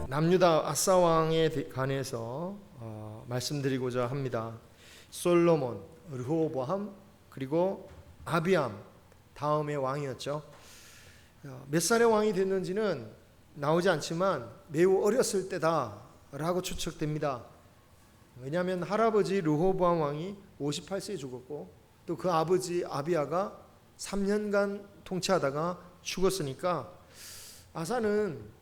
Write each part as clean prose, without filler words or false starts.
남유다 아사 왕에 관해서 말씀드리고자 합니다. 솔로몬, 르호보암, 그리고 아비암 다음의 왕이었죠. 몇 살의 왕이 됐는지는 나오지 않지만 매우 어렸을 때다라고 추측됩니다. 왜냐하면 할아버지 르호보암 왕이 58세에 죽었고 또 그 아버지 아비야가 3년간 통치하다가 죽었으니까 아사는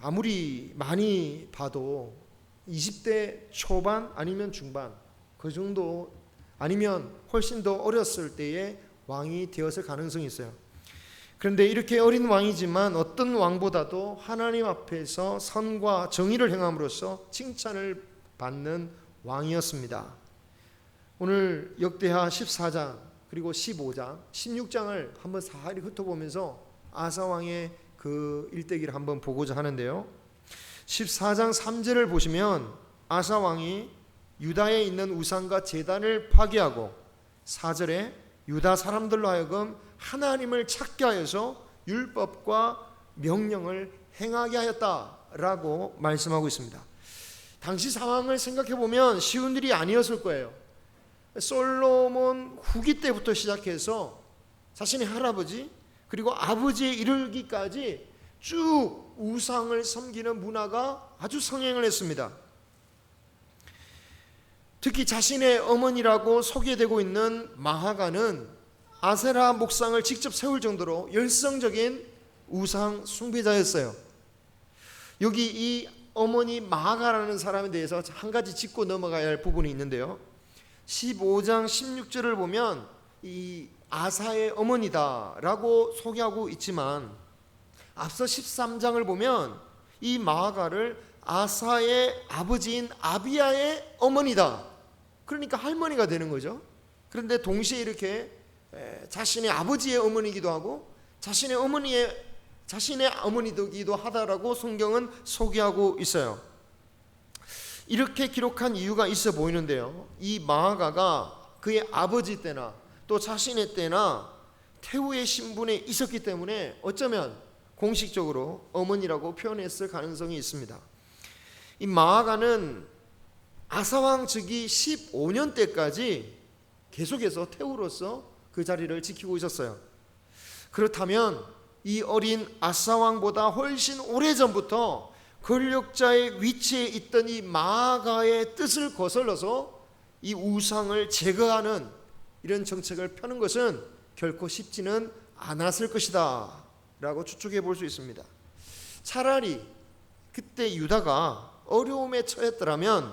아무리 많이 봐도 20대 초반 아니면 중반 그 정도 아니면 훨씬 더 어렸을 때의 왕이 되었을 가능성이 있어요. 그런데 이렇게 어린 왕이지만 어떤 왕보다도 하나님 앞에서 선과 정의를 행함으로써 칭찬을 받는 왕이었습니다. 오늘 역대하 14장 그리고 15장 16장을 한번 사리 훑어보면서 아사 왕의 그 일대기를 한번 보고자 하는데요. 14장 3절을 보시면 아사 왕이 유다에 있는 우상과 제단을 파괴하고 4절에 유다 사람들로 하여금 하나님을 찾게 하여서 율법과 명령을 행하게 하였다라고 말씀하고 있습니다. 당시 상황을 생각해 보면 쉬운 일이 아니었을 거예요. 솔로몬 후기 때부터 시작해서 자신의 할아버지 그리고 아버지에 이르기까지 쭉 우상을 섬기는 문화가 아주 성행을 했습니다. 특히 자신의 어머니라고 소개되고 있는 마하가는 아세라 목상을 직접 세울 정도로 열성적인 우상 숭배자였어요. 여기 이 어머니 마하가라는 사람에 대해서 한 가지 짚고 넘어가야 할 부분이 있는데요. 15장 16절을 보면 이 아사의 어머니다라고 소개하고 있지만 앞서 13장을 보면 이 마하가를 아사의 아버지인 아비야의 어머니다. 그러니까 할머니가 되는 거죠. 그런데 동시에 이렇게 자신의 아버지의 어머니이기도 하고 자신의 어머니이기도 하다라고 성경은 소개하고 있어요. 이렇게 기록한 이유가 있어 보이는데요. 이 마하가가 그의 아버지 때나 또 자신의 때나 태후의 신분에 있었기 때문에 어쩌면 공식적으로 어머니라고 표현했을 가능성이 있습니다. 이 마하가는 아사왕 즉위 15년 때까지 계속해서 태후로서 그 자리를 지키고 있었어요. 그렇다면 이 어린 아사왕보다 훨씬 오래전부터 권력자의 위치에 있던 이 마하가의 뜻을 거슬러서 이 우상을 제거하는 이런 정책을 펴는 것은 결코 쉽지는 않았을 것이다 라고 추측해 볼 수 있습니다. 차라리 그때 유다가 어려움에 처했더라면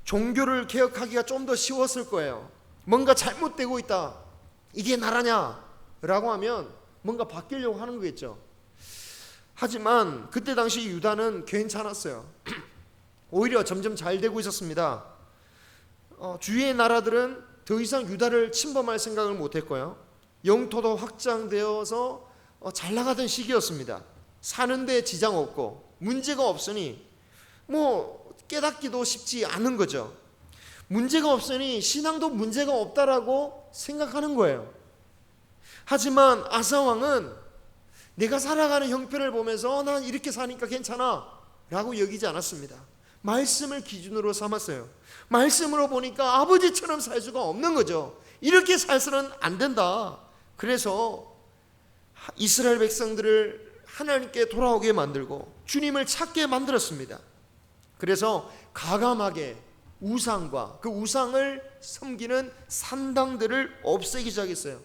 종교를 개혁하기가 좀 더 쉬웠을 거예요. 뭔가 잘못되고 있다, 이게 나라냐 라고 하면 뭔가 바뀌려고 하는 거겠죠. 하지만 그때 당시 유다는 괜찮았어요. 오히려 점점 잘 되고 있었습니다. 주위의 나라들은 더 이상 유다를 침범할 생각을 못했고요. 영토도 확장되어서 잘 나가던 시기였습니다. 사는데 지장 없고 문제가 없으니 뭐 깨닫기도 쉽지 않은 거죠. 문제가 없으니 신앙도 문제가 없다라고 생각하는 거예요. 하지만 아사 왕은 내가 살아가는 형편을 보면서 난 이렇게 사니까 괜찮아 라고 여기지 않았습니다. 말씀을 기준으로 삼았어요. 말씀으로 보니까 아버지처럼 살 수가 없는 거죠. 이렇게 살서는 안 된다. 그래서 이스라엘 백성들을 하나님께 돌아오게 만들고 주님을 찾게 만들었습니다. 그래서 가감하게 우상과 그 우상을 섬기는 산당들을 없애기 시작했어요.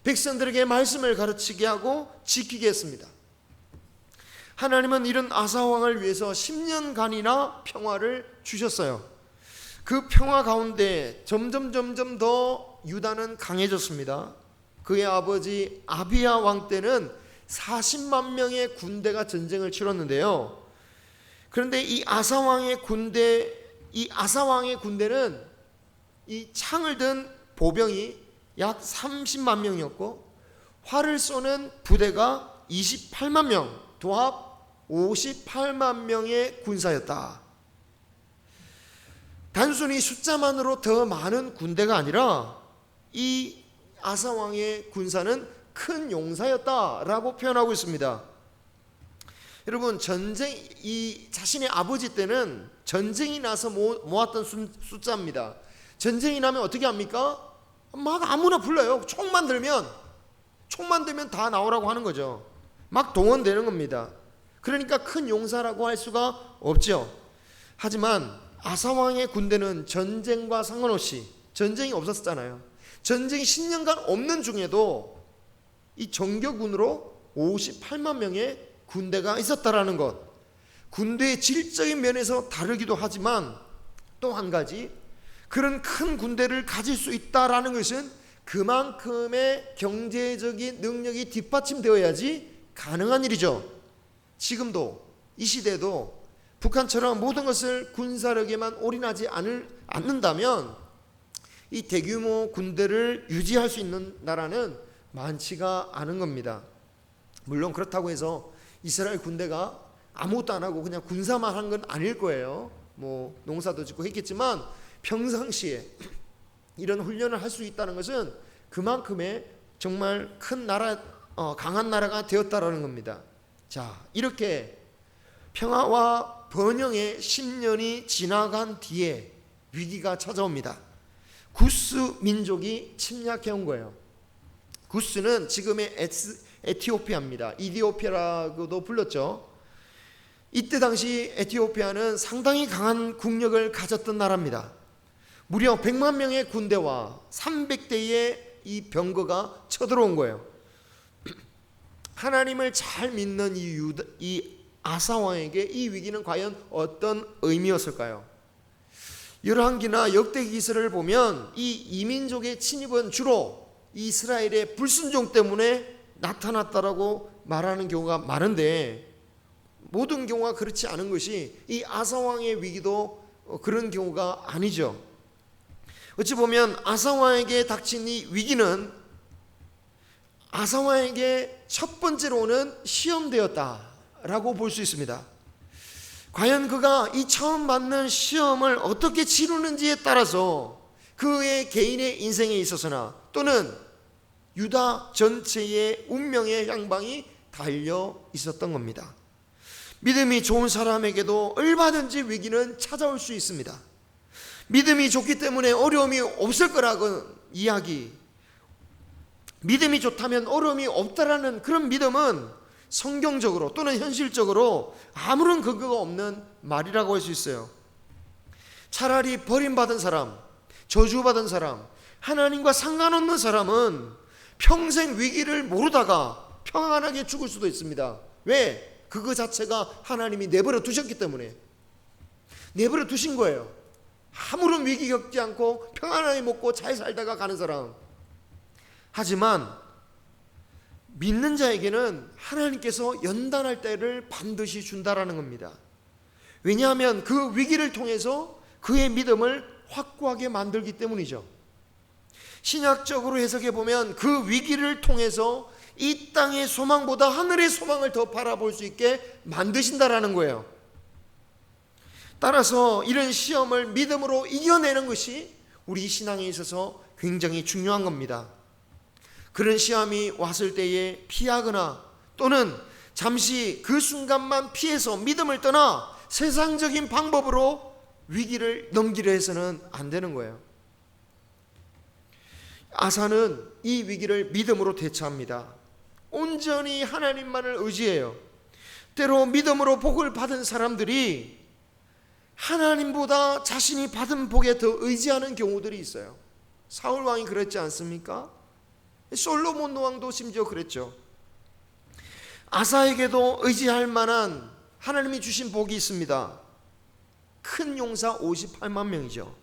백성들에게 말씀을 가르치게 하고 지키게 했습니다. 하나님은 이런 아사 왕을 위해서 10년간이나 평화를 주셨어요. 그 평화 가운데 점점 더 유다는 강해졌습니다. 그의 아버지 아비야 왕 때는 40만 명의 군대가 전쟁을 치렀는데요. 그런데 이 아사 왕의 군대는 이 창을 든 보병이 약 30만 명이었고 활을 쏘는 부대가 28만 명, 도합 58만 명의 군사였다. 단순히 숫자만으로 더 많은 군대가 아니라 이 아사 왕의 군사는 큰 용사였다라고 표현하고 있습니다. 여러분, 이 자신의 아버지 때는 전쟁이 나서 모았던 숫자입니다. 전쟁이 나면 어떻게 합니까? 막 아무나 불러요. 총만 들면 다 나오라고 하는 거죠. 막 동원되는 겁니다. 그러니까 큰 용사라고 할 수가 없죠. 하지만 아사왕의 군대는 전쟁과 상관없이, 전쟁이 없었잖아요. 전쟁이 10년간 없는 중에도 이 정규군으로 58만 명의 군대가 있었다라는 것, 군대의 질적인 면에서 다르기도 하지만 또 한 가지, 그런 큰 군대를 가질 수 있다라는 것은 그만큼의 경제적인 능력이 뒷받침되어야지 가능한 일이죠. 지금도 이 시대도 북한처럼 모든 것을 군사력에만 올인하지 않는다면 이 대규모 군대를 유지할 수 있는 나라는 많지가 않은 겁니다. 물론 그렇다고 해서 이스라엘 군대가 아무것도 안 하고 그냥 군사만 한 건 아닐 거예요. 뭐 농사도 짓고 했겠지만 평상시에 이런 훈련을 할 수 있다는 것은 그만큼의 정말 큰 나라, 강한 나라가 되었다라는 겁니다. 자, 이렇게 평화와 번영의 10년이 지나간 뒤에 위기가 찾아옵니다. 구스 민족이 침략해온 거예요. 구스는 지금의 에티오피아입니다. 이디오피아라고도 불렸죠. 이때 당시 에티오피아는 상당히 강한 국력을 가졌던 나라입니다. 무려 100만 명의 군대와 300대의 이 병거가 쳐들어온 거예요. 하나님을 잘 믿는 이 아사 왕에게 이 위기는 과연 어떤 의미였을까요? 열왕기나 역대기서를 보면 이 이민족의 침입은 주로 이스라엘의 불순종 때문에 나타났다라고 말하는 경우가 많은데, 모든 경우가 그렇지 않은 것이 이 아사 왕의 위기도 그런 경우가 아니죠. 어찌 보면 아사 왕에게 닥친 이 위기는 아사 왕에게 첫 번째로 오는 시험되었다라고 볼 수 있습니다. 과연 그가 이 처음 받는 시험을 어떻게 치르는지에 따라서 그의 개인의 인생에 있어서나 또는 유다 전체의 운명의 향방이 달려 있었던 겁니다. 믿음이 좋은 사람에게도 얼마든지 위기는 찾아올 수 있습니다. 믿음이 좋기 때문에 어려움이 없을 거라고 이야기, 믿음이 좋다면 어려움이 없다라는 그런 믿음은 성경적으로 또는 현실적으로 아무런 근거가 없는 말이라고 할 수 있어요. 차라리 버림받은 사람, 저주받은 사람, 하나님과 상관없는 사람은 평생 위기를 모르다가 평안하게 죽을 수도 있습니다. 왜? 그거 자체가 하나님이 내버려 두셨기 때문에. 내버려 두신 거예요. 아무런 위기 겪지 않고 평안하게 먹고 잘 살다가 가는 사람. 하지만 믿는 자에게는 하나님께서 연단할 때를 반드시 준다라는 겁니다. 왜냐하면 그 위기를 통해서 그의 믿음을 확고하게 만들기 때문이죠. 신약적으로 해석해 보면 그 위기를 통해서 이 땅의 소망보다 하늘의 소망을 더 바라볼 수 있게 만드신다라는 거예요. 따라서 이런 시험을 믿음으로 이겨내는 것이 우리 신앙에 있어서 굉장히 중요한 겁니다. 그런 시험이 왔을 때에 피하거나 또는 잠시 그 순간만 피해서 믿음을 떠나 세상적인 방법으로 위기를 넘기려 해서는 안 되는 거예요. 아사는 이 위기를 믿음으로 대처합니다. 온전히 하나님만을 의지해요. 때로 믿음으로 복을 받은 사람들이 하나님보다 자신이 받은 복에 더 의지하는 경우들이 있어요. 사울 왕이 그랬지 않습니까? 솔로몬 왕도 심지어 그랬죠. 아사에게도 의지할 만한 하나님이 주신 복이 있습니다. 큰 용사 58만 명이죠.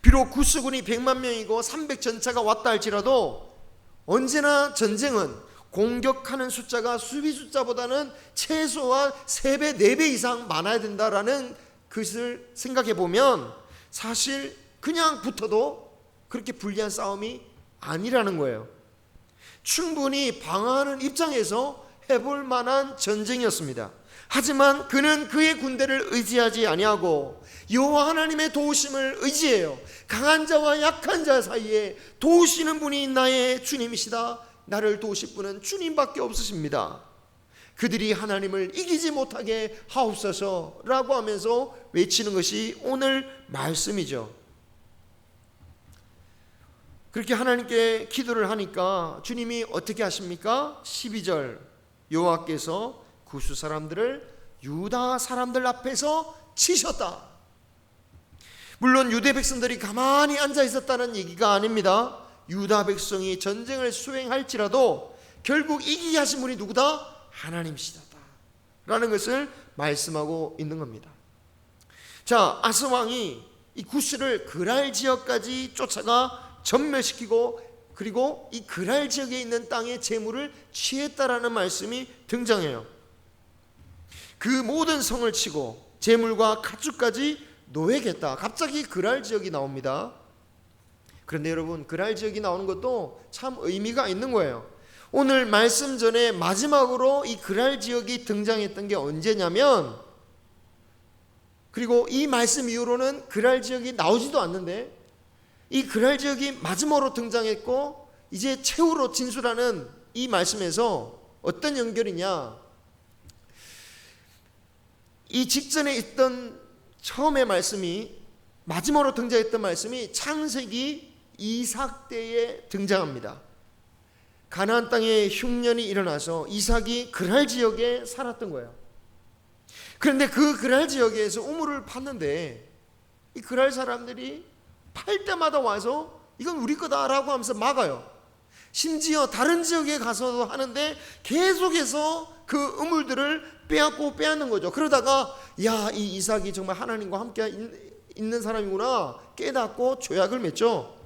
비록 구수군이 100만 명이고 300전차가 왔다 할지라도 언제나 전쟁은 공격하는 숫자가 수비 숫자보다는 최소한 3배, 4배 이상 많아야 된다라는 것을 생각해 보면 사실 그냥 붙어도 그렇게 불리한 싸움이 아니라는 거예요. 충분히 방어하는 입장에서 해볼 만한 전쟁이었습니다. 하지만 그는 그의 군대를 의지하지 아니하고 여호와 하나님의 도우심을 의지해요. 강한 자와 약한 자 사이에 도우시는 분이 나의 주님이시다. 나를 도우실 분은 주님밖에 없으십니다. 그들이 하나님을 이기지 못하게 하옵소서라고 하면서 외치는 것이 오늘 말씀이죠. 그렇게 하나님께 기도를 하니까 주님이 어떻게 하십니까? 12절 여호와께서 구스 사람들을 유다 사람들 앞에서 치셨다. 물론 유대 백성들이 가만히 앉아 있었다는 얘기가 아닙니다. 유다 백성이 전쟁을 수행할지라도 결국 이기게 하신 분이 누구다? 하나님이시다 라는 것을 말씀하고 있는 겁니다. 자, 아스 왕이 이 구스를 그랄 지역까지 쫓아가 전멸시키고 그리고 이 그랄 지역에 있는 땅의 재물을 취했다라는 말씀이 등장해요. 그 모든 성을 치고 재물과 가축까지 노예겠다. 갑자기 그랄 지역이 나옵니다. 그런데 여러분, 그랄 지역이 나오는 것도 참 의미가 있는 거예요. 오늘 말씀 전에 마지막으로 이 그랄 지역이 등장했던 게 언제냐면, 그리고 이 말씀 이후로는 그랄 지역이 나오지도 않는데 이 그랄 지역이 마지막으로 등장했고 이제 최후로 진술하는 이 말씀에서 어떤 연결이냐, 이 직전에 있던 처음의 말씀이 마지막으로 등장했던 말씀이 창세기 이삭 때에 등장합니다. 가나안 땅에 흉년이 일어나서 이삭이 그랄 지역에 살았던 거예요. 그런데 그 그랄 지역에서 우물을 팠는데 이 그랄 사람들이 팔 때마다 와서 이건 우리 거다라고 하면서 막아요. 심지어 다른 지역에 가서도 하는데 계속해서 그 우물들을 빼앗고 빼앗는 거죠. 그러다가 야, 이 이삭이 정말 하나님과 함께 있는 사람이구나 깨닫고 조약을 맺죠.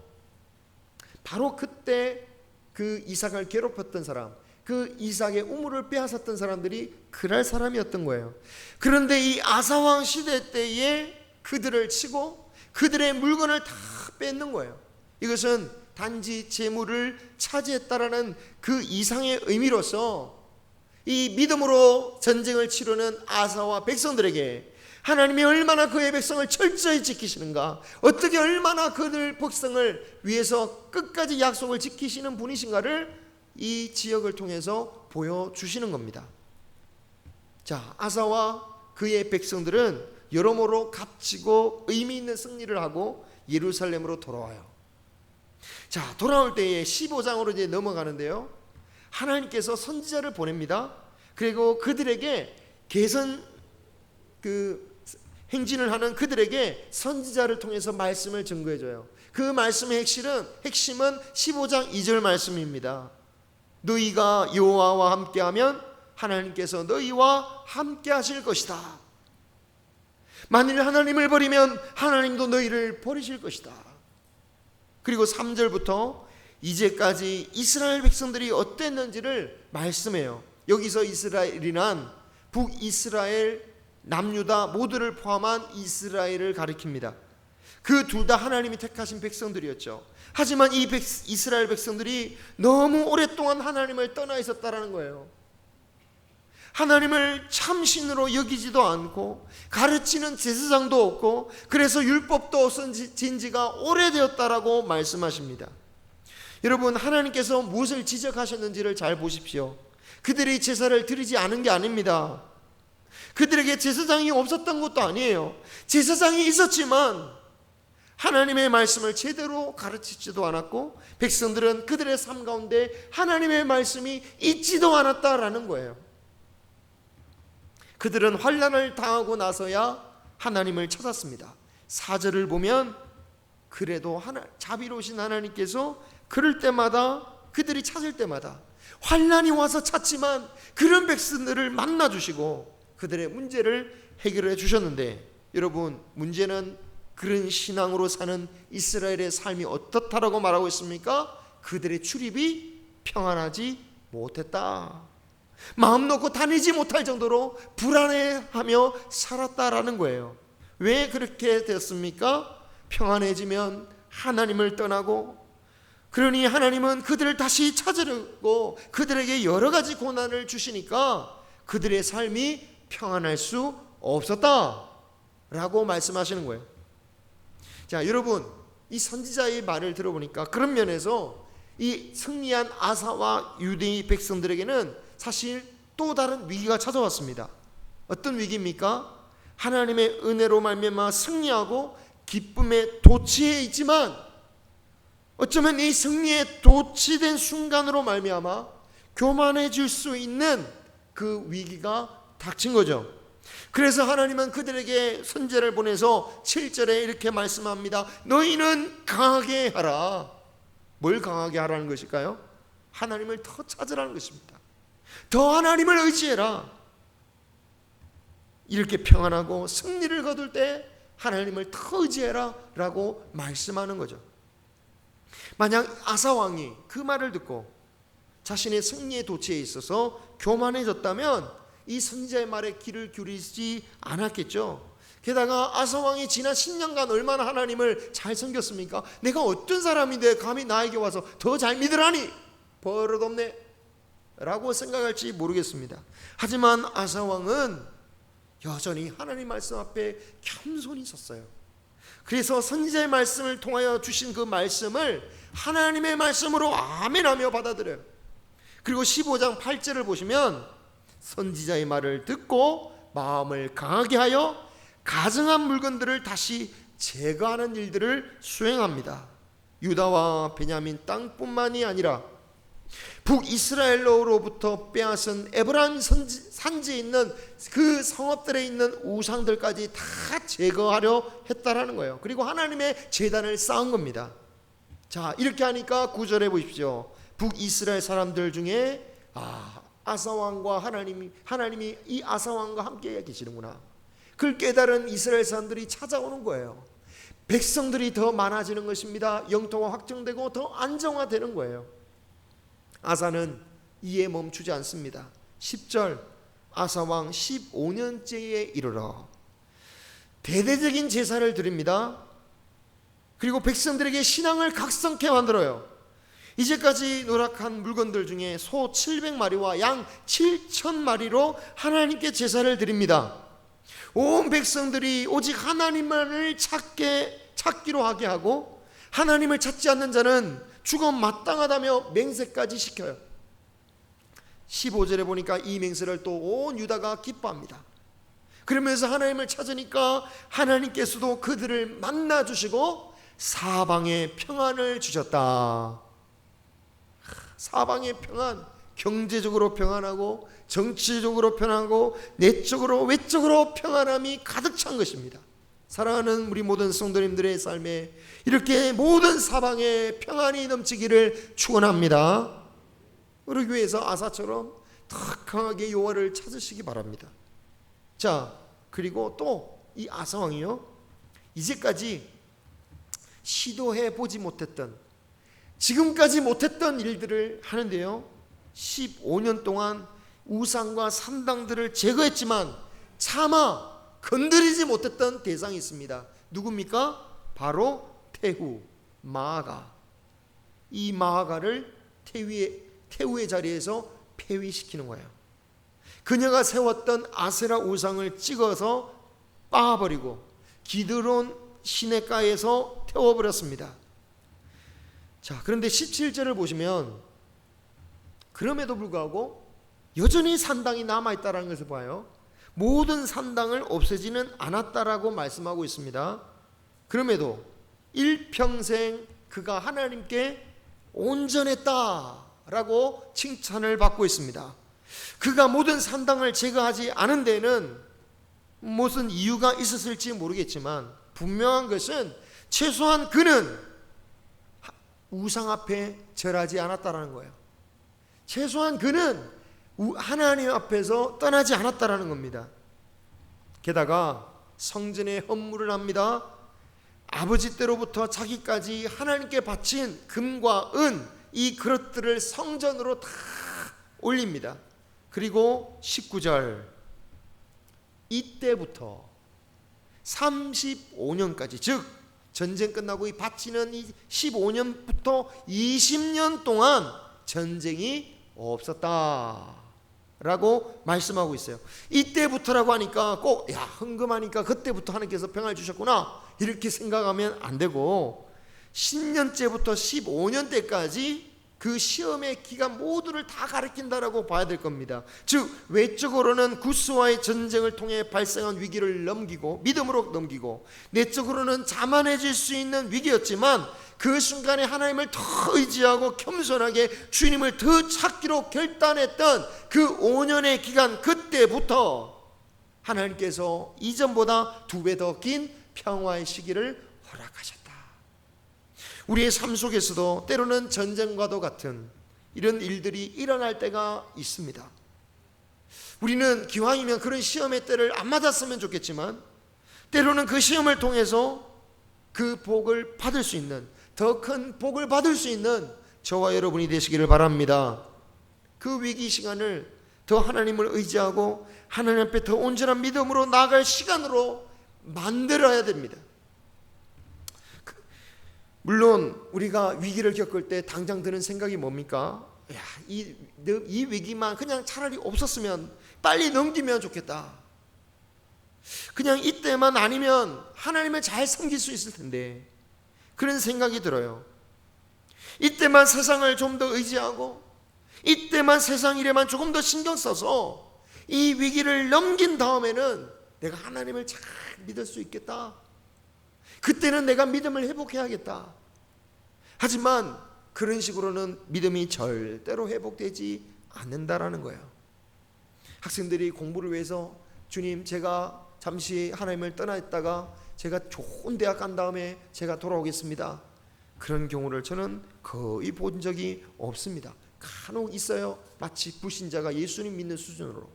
바로 그때 그 이삭을 괴롭혔던 사람, 그 이삭의 우물을 빼앗았던 사람들이 그랄 사람이었던 거예요. 그런데 이 아사왕 시대 때에 그들을 치고 그들의 물건을 다 뺏는 거예요. 이것은 단지 재물을 차지했다라는 그 이상의 의미로서 이 믿음으로 전쟁을 치르는 아사와 백성들에게 하나님이 얼마나 그의 백성을 철저히 지키시는가, 어떻게 얼마나 그들 백성을 위해서 끝까지 약속을 지키시는 분이신가를 이 지역을 통해서 보여주시는 겁니다. 자, 아사와 그의 백성들은 여러모로 값지고 의미 있는 승리를 하고 예루살렘으로 돌아와요. 자, 돌아올 때에 15장으로 이제 넘어가는데요, 하나님께서 선지자를 보냅니다. 그리고 그들에게 행진을 하는 그들에게 선지자를 통해서 말씀을 증거해줘요. 그 말씀의 핵심은 15장 2절 말씀입니다. 너희가 여호와와 함께하면 하나님께서 너희와 함께 하실 것이다. 만일 하나님을 버리면 하나님도 너희를 버리실 것이다. 그리고 3절부터 이제까지 이스라엘 백성들이 어땠는지를 말씀해요. 여기서 이스라엘이란 북이스라엘, 남유다 모두를 포함한 이스라엘을 가리킵니다. 그 둘 다 하나님이 택하신 백성들이었죠. 하지만 이 이스라엘 백성들이 너무 오랫동안 하나님을 떠나 있었다라는 거예요. 하나님을 참신으로 여기지도 않고 가르치는 제사장도 없고 그래서 율법도 없어진 지가 오래되었다라고 말씀하십니다. 여러분, 하나님께서 무엇을 지적하셨는지를 잘 보십시오. 그들이 제사를 드리지 않은 게 아닙니다. 그들에게 제사장이 없었던 것도 아니에요. 제사장이 있었지만 하나님의 말씀을 제대로 가르치지도 않았고 백성들은 그들의 삶 가운데 하나님의 말씀이 있지도 않았다라는 거예요. 그들은 환난을 당하고 나서야 하나님을 찾았습니다. 4절을 보면 그래도 자비로우신 하나님께서 그럴 때마다, 그들이 찾을 때마다 환난이 와서 찾지만 그런 백성들을 만나주시고 그들의 문제를 해결해 주셨는데, 여러분, 문제는 그런 신앙으로 사는 이스라엘의 삶이 어떻다라고 말하고 있습니까? 그들의 출입이 평안하지 못했다. 마음 놓고 다니지 못할 정도로 불안해하며 살았다라는 거예요. 왜 그렇게 됐습니까? 평안해지면 하나님을 떠나고, 그러니 하나님은 그들을 다시 찾으려고 그들에게 여러 가지 고난을 주시니까 그들의 삶이 평안할 수 없었다라고 말씀하시는 거예요. 자, 여러분, 이 선지자의 말을 들어보니까 그런 면에서 이 승리한 아사와 유대의 백성들에게는 사실 또 다른 위기가 찾아왔습니다. 어떤 위기입니까? 하나님의 은혜로 말미암아 승리하고 기쁨에 도취해 있지만 어쩌면 이 승리에 도취된 순간으로 말미암아 교만해질 수 있는 그 위기가 닥친 거죠. 그래서 하나님은 그들에게 선지자를 보내서 7절에 이렇게 말씀합니다. 너희는 강하게 하라. 뭘 강하게 하라는 것일까요? 하나님을 더 찾으라는 것입니다. 더 하나님을 의지해라. 이렇게 평안하고 승리를 거둘 때 하나님을 더 의지해라 라고 말씀하는 거죠. 만약 아사왕이 그 말을 듣고 자신의 승리의 도취에 있어서 교만해졌다면 이 선지자의 말에 귀를 기울이지 않았겠죠. 게다가 아사왕이 지난 10년간 얼마나 하나님을 잘 섬겼습니까? 내가 어떤 사람인데 감히 나에게 와서 더 잘 믿으라니 버릇없네 라고 생각할지 모르겠습니다. 하지만 아사왕은 여전히 하나님 말씀 앞에 겸손히 섰어요. 그래서 선지자의 말씀을 통하여 주신 그 말씀을 하나님의 말씀으로 아멘하며 받아들여요. 그리고 15장 8절을 보시면 선지자의 말을 듣고 마음을 강하게 하여 가증한 물건들을 다시 제거하는 일들을 수행합니다. 유다와 베냐민 땅뿐만이 아니라 북이스라엘로부터 빼앗은 에브라임 산지에 있는 그 성읍들에 있는 우상들까지 다 제거하려 했다라는 거예요. 그리고 하나님의 제단을 쌓은 겁니다. 자, 이렇게 하니까 9절에 보십시오. 북이스라엘 사람들 중에 아사왕과 하나님이 이 아사왕과 함께 계시는구나, 그걸 깨달은 이스라엘 사람들이 찾아오는 거예요. 백성들이 더 많아지는 것입니다. 영토가 확정되고 더 안정화되는 거예요. 아사는 이에 멈추지 않습니다. 10절, 아사왕 15년째에 이르러 대대적인 제사를 드립니다. 그리고 백성들에게 신앙을 각성케 만들어요. 이제까지 노력한 물건들 중에 소 700마리와 양 7,000마리로 하나님께 제사를 드립니다. 온 백성들이 오직 하나님만을 찾기로 하게 하고, 하나님을 찾지 않는 자는 죽음 마땅하다며 맹세까지 시켜요. 15절에 보니까 이 맹세를 또 온 유다가 기뻐합니다. 그러면서 하나님을 찾으니까 하나님께서도 그들을 만나주시고 사방에 평안을 주셨다. 사방의 평안, 경제적으로 평안하고 정치적으로 평안하고 내적으로 외적으로 평안함이 가득 찬 것입니다. 사랑하는 우리 모든 성도님들의 삶에 이렇게 모든 사방에 평안이 넘치기를 축원합니다. 우리 교회에서 아사처럼 더 강하게 여호와를 찾으시기 바랍니다. 자, 그리고 또 이 아사왕이요, 이제까지 시도해 보지 못했던, 지금까지 못했던 일들을 하는데요, 15년 동안 우상과 산당들을 제거했지만 차마 건드리지 못했던 대상이 있습니다. 누굽니까? 바로 태후, 마아가. 이 마아가를 태후의 자리에서 폐위시키는 거예요. 그녀가 세웠던 아세라 우상을 찍어서 빻아버리고 기드론 시내가에서 태워버렸습니다. 자, 그런데 17절을 보시면 그럼에도 불구하고 여전히 산당이 남아있다는 것을 봐요. 모든 산당을 없애지는 않았다라고 말씀하고 있습니다. 그럼에도 일평생 그가 하나님께 온전했다라고 칭찬을 받고 있습니다. 그가 모든 산당을 제거하지 않은 데는 무슨 이유가 있었을지 모르겠지만 분명한 것은 최소한 그는 우상 앞에 절하지 않았다라는 거예요. 최소한 그는 하나님 앞에서 떠나지 않았다라는 겁니다. 게다가 성전에 헌물을 합니다. 아버지 때로부터 자기까지 하나님께 바친 금과 은, 이 그릇들을 성전으로 다 올립니다. 그리고 19절, 이때부터 35년까지, 즉 전쟁 끝나고 이 바치는 이 15년부터 20년 동안 전쟁이 없었다 라고 말씀하고 있어요. 이때부터라고 하니까 꼭 헌금하니까 그때부터 하나님께서 평안을 주셨구나 이렇게 생각하면 안 되고, 10년째부터 15년때까지 그 시험의 기간 모두를 다 가리킨다라고 봐야 될 겁니다. 즉 외적으로는 구스와의 전쟁을 통해 발생한 위기를 넘기고 믿음으로 넘기고, 내적으로는 자만해질 수 있는 위기였지만 그 순간에 하나님을 더 의지하고 겸손하게 주님을 더 찾기로 결단했던 그 5년의 기간, 그때부터 하나님께서 이전보다 2배 더 긴 평화의 시기를 허락하셨다. 우리의 삶 속에서도 때로는 전쟁과도 같은 이런 일들이 일어날 때가 있습니다. 우리는 기왕이면 그런 시험의 때를 안 맞았으면 좋겠지만, 때로는 그 시험을 통해서 그 복을 받을 수 있는, 더 큰 복을 받을 수 있는 저와 여러분이 되시기를 바랍니다. 그 위기 시간을 더 하나님을 의지하고 하나님 앞에 더 온전한 믿음으로 나아갈 시간으로 만들어야 됩니다. 물론 우리가 위기를 겪을 때 당장 드는 생각이 뭡니까? 이 위기만 그냥 차라리 없었으면, 빨리 넘기면 좋겠다. 그냥 이때만 아니면 하나님을 잘 섬길 수 있을 텐데, 그런 생각이 들어요. 이때만 세상을 좀 더 의지하고, 이때만 세상 일에만 조금 더 신경 써서 이 위기를 넘긴 다음에는 내가 하나님을 잘 믿을 수 있겠다. 그때는 내가 믿음을 회복해야겠다. 하지만 그런 식으로는 믿음이 절대로 회복되지 않는다라는 거예요. 학생들이 공부를 위해서 주님, 제가 잠시 하나님을 떠났다가 제가 좋은 대학 간 다음에 제가 돌아오겠습니다. 그런 경우를 저는 거의 본 적이 없습니다. 간혹 있어요. 마치 불신자가 예수님 믿는 수준으로.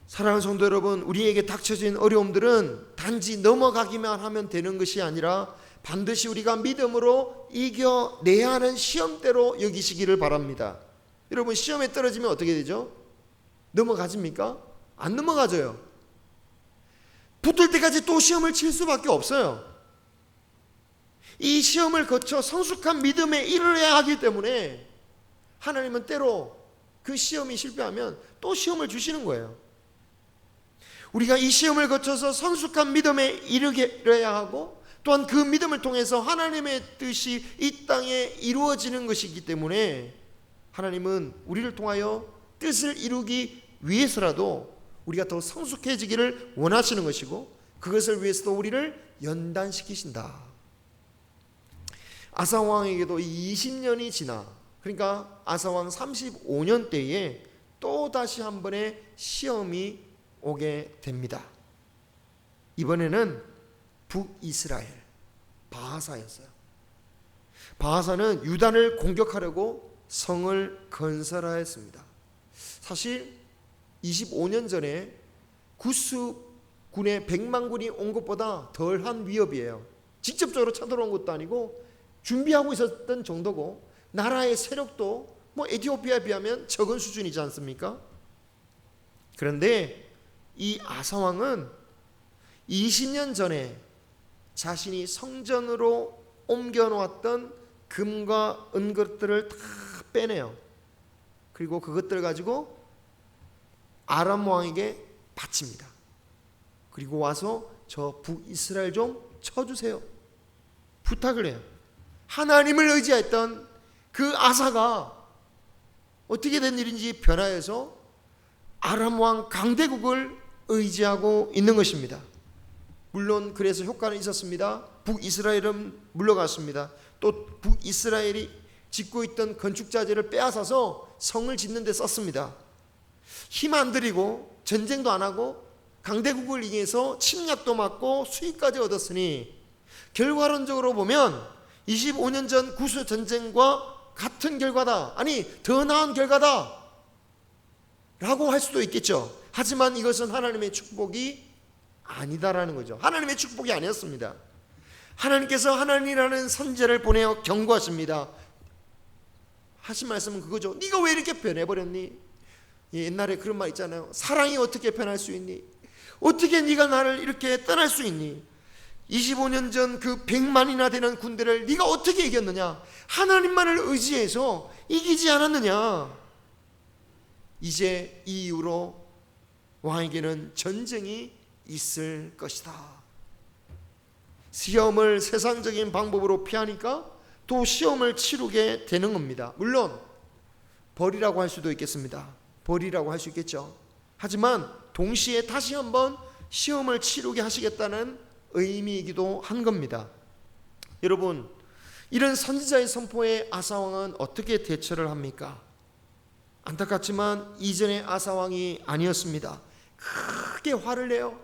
사랑하는 성도 여러분, 우리에게 닥쳐진 어려움들은 단지 넘어가기만 하면 되는 것이 아니라 반드시 우리가 믿음으로 이겨내야 하는 시험대로 여기시기를 바랍니다. 여러분, 시험에 떨어지면 어떻게 되죠? 넘어가집니까? 안 넘어가져요. 붙을 때까지 또 시험을 칠 수밖에 없어요. 이 시험을 거쳐 성숙한 믿음에 이르러야 하기 때문에 하나님은 때로 그 시험이 실패하면 또 시험을 주시는 거예요. 우리가 이 시험을 거쳐서 성숙한 믿음에 이르러야 하고, 또한 그 믿음을 통해서 하나님의 뜻이 이 땅에 이루어지는 것이기 때문에 하나님은 우리를 통하여 뜻을 이루기 위해서라도 우리가 더 성숙해지기를 원하시는 것이고, 그것을 위해서도 우리를 연단시키신다. 아사왕에게도 20년이 지나, 그러니까 아사왕 35년 때에 또 다시 한 번의 시험이 오게 됩니다. 이번에는 북이스라엘 바하사였어요. 바하사는 유단을 공격하려고 성을 건설하였습니다. 사실 25년 전에 구스군의 100만군이 온 것보다 덜한 위협이에요. 직접적으로 쳐들어온 것도 아니고 준비하고 있었던 정도고, 나라의 세력도 에티오피아에 비하면 적은 수준이지 않습니까? 그런데 이 아사왕은 20년 전에 자신이 성전으로 옮겨놓았던 금과 은것들을 다 빼내요. 그리고 그것들을 가지고 아람 왕에게 바칩니다. 그리고 와서 저 북이스라엘 좀 쳐주세요, 부탁을 해요. 하나님을 의지했던 그 아사가 어떻게 된 일인지 변화해서 아람 왕 강대국을 의지하고 있는 것입니다. 물론 그래서 효과는 있었습니다. 북이스라엘은 물러갔습니다. 또 북이스라엘이 짓고 있던 건축자재를 빼앗아서 성을 짓는 데 썼습니다. 힘 안 들이고 전쟁도 안 하고 강대국을 이겨서 침략도 막고 수익까지 얻었으니, 결과론적으로 보면 25년 전 구스 전쟁과 같은 결과다, 아니 더 나은 결과다 라고 할 수도 있겠죠. 하지만 이것은 하나님의 축복이 아니다라는 거죠. 하나님의 축복이 아니었습니다. 하나님께서 하나님이라는 선지자를 보내어 경고하십니다. 하신 말씀은 그거죠. 네가 왜 이렇게 변해버렸니? 옛날에 그런 말 있잖아요. 사랑이 어떻게 변할 수 있니? 어떻게 네가 나를 이렇게 떠날 수 있니? 25년 전 그 100만이나 되는 군대를 네가 어떻게 이겼느냐? 하나님만을 의지해서 이기지 않았느냐? 이제 이 이후로 왕에게는 전쟁이 있을 것이다. 시험을 세상적인 방법으로 피하니까 또 시험을 치르게 되는 겁니다. 물론 벌이라고 할 수도 있겠습니다. 벌이라고 할 수 있겠죠. 하지만 동시에 다시 한번 시험을 치르게 하시겠다는 의미이기도 한 겁니다. 여러분, 이런 선지자의 선포에 아사왕은 어떻게 대처를 합니까? 안타깝지만 이전의 아사왕이 아니었습니다. 크게 화를 내요.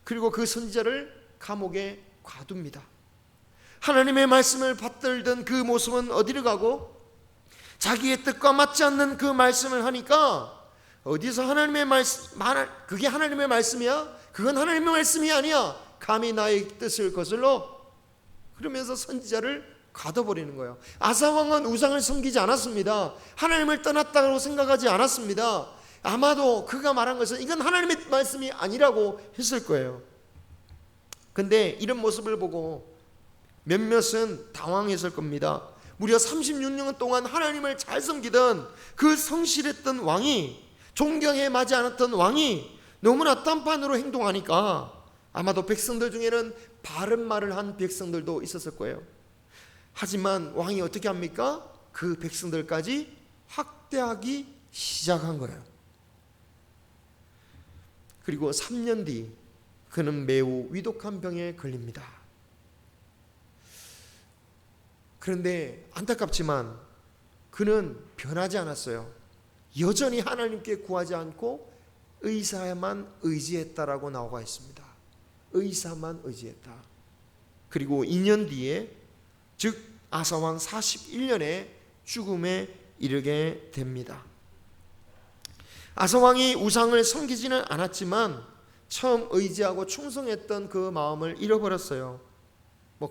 그리고 그 선지자를 감옥에 가둡니다. 하나님의 말씀을 받들던 그 모습은 어디로 가고 자기의 뜻과 맞지 않는 그 말씀을 하니까 어디서 하나님의 말씀, 그게 하나님의 말씀이야? 그건 하나님의 말씀이 아니야. 감히 나의 뜻을 거슬러? 그러면서 선지자를 가둬버리는 거예요. 아사왕은 우상을 섬기지 않았습니다. 하나님을 떠났다고 생각하지 않았습니다. 아마도 그가 말한 것은 이건 하나님의 말씀이 아니라고 했을 거예요. 근데 이런 모습을 보고 몇몇은 당황했을 겁니다. 무려 36년 동안 하나님을 잘 섬기던 그 성실했던 왕이, 존경에 맞지 않았던 왕이 너무나 딴판으로 행동하니까 아마도 백성들 중에는 바른 말을 한 백성들도 있었을 거예요. 하지만 왕이 어떻게 합니까? 그 백성들까지 학대하기 시작한 거예요. 그리고 3년 뒤 그는 매우 위독한 병에 걸립니다. 그런데 안타깝지만 그는 변하지 않았어요. 여전히 하나님께 구하지 않고 의사에만 의지했다라고 나와 있습니다. 의사만 의지했다. 그리고 2년 뒤에, 즉 아사왕 41년에 죽음에 이르게 됩니다. 아사왕이 우상을 섬기지는 않았지만 처음 의지하고 충성했던 그 마음을 잃어버렸어요.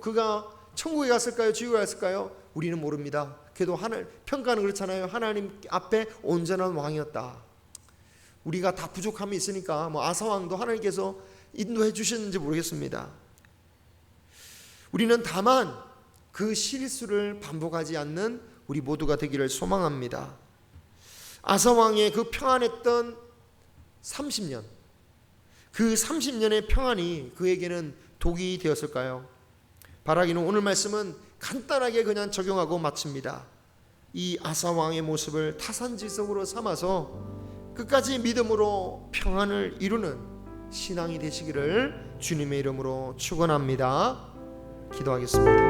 그가 천국에 갔을까요? 지옥에 갔을까요? 우리는 모릅니다. 그래도 평가는 그렇잖아요. 하나님 앞에 온전한 왕이었다. 우리가 다 부족함이 있으니까 아사왕도 하나님께서 인도해 주셨는지 모르겠습니다. 우리는 다만 그 실수를 반복하지 않는 우리 모두가 되기를 소망합니다. 아사왕의 그 평안했던 30년, 그 30년의 평안이 그에게는 독이 되었을까요? 바라기는 오늘 말씀은 간단하게 그냥 적용하고 마칩니다. 이 아사왕의 모습을 타산지석으로 삼아서 끝까지 믿음으로 평안을 이루는 신앙이 되시기를 주님의 이름으로 축원합니다. 기도하겠습니다.